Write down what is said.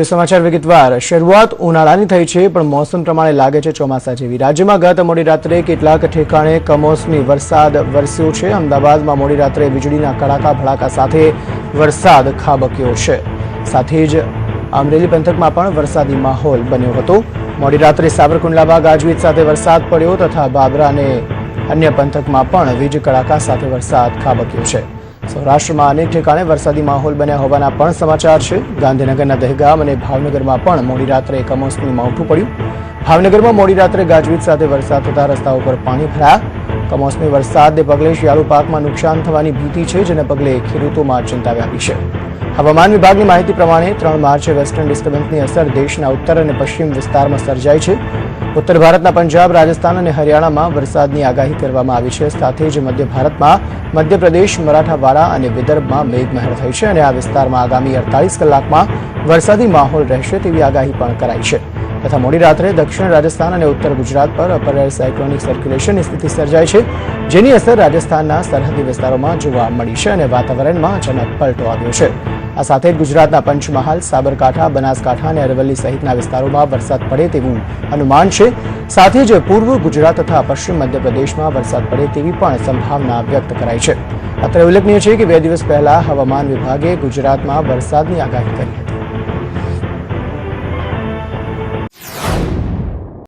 समाचार विगतवार शरूआत उनाळानी थई छे पण मौसम प्रमाणे लागे छे ચોમાસા જેવી। राज्यमां गत मोडी रात्रे કેટલાક ઠેકાણે કમોસમી વરસાદ વરસ્યો છે। અમદાવાદમાં મોડી રાત્રે વીજળીના કડાકા ભડાકા સાથે વરસાદ ખાબક્યો છે। સાથે જ અમરેલી પંથકમાં પણ વરસાદી માહોલ બન્યો હતો। મોડી રાત્રે સાવરકુંડલામાં ગાજવીજ સાથે વરસાદ પડ્યો તથા બાબરા અને અન્ય પંથકમાં પણ વીજ કડાકા સાથે વરસાદ ખાબક્યો છે। સૌરાષ્ટ્રમાં અનેક ઠેકાણે વરસાદી માહોલ બન્યા હોવાના પણ સમાચાર છે। ગાંધીનગરના દહેગામ અને ભાવનગરમાં પણ મોડી રાત્રે કમોસમી માવઠું પડ્યું। ભાવનગરમાં મોડી રાત્રે ગાજવીજ સાથે વરસાદ થતા રસ્તાઓ પર પાણી ભરાયા। કમોસમી વરસાદને પગલે શિયાળુ પાકમાં નુકસાન થવાની ભીતિ છે, જેને પગલે ખેડૂતોમાં ચિંતા વ્યાપી છે। હવામાન વિભાગની માહિતી પ્રમાણે 3 માર્ચે વેસ્ટર્ન ડિસ્ટર્બન્સની અસર દેશના ઉત્તર અને પશ્ચિમ વિસ્તારમાં સર્જાઈ છે। उत्तर भारतना पंजाब, राजस्थान और हरियाणा में वरसादनी आगाही करवामां आवी छे। साथ ही मध्य भारत में मध्यप्रदेश, मराठावाड़ा और विदर्भ में मेघमहेर थई छे और आ विस्तार में आगामी 48 कलाक में वरसादी माहौल रहेशे तेवी आगाही पण कराई छे। तथा मोडी रात्रे दक्षिण राजस्थान और उत्तर गुजरात पर अपर एयर साइक्लोनिक सर्क्युलेशन स्थिति सर्जाई छे, जेनी असर राजस्थानना सरहदी विस्तारों में जोवा मळी छे और वातावरण में अचानक पलटो आव्यो छे। आ साथे गुजरातना पंचमहाल, साबरकांठा, बनासकांठा और अरवल्ली सहितना विस्तारों में वरसाद पड़े तेवुं अनुमान छे। साथ ही पूर्व गुजरात तथा पश्चिम मध्यप्रदेश में वरसाद पड़े तेवी पण संभावना व्यक्त कराई छे। अत्रे उल्लेखनीय छे कि 2 दिवस पहला हवामान विभागे गुजरात में वरसादनी आगाही करी।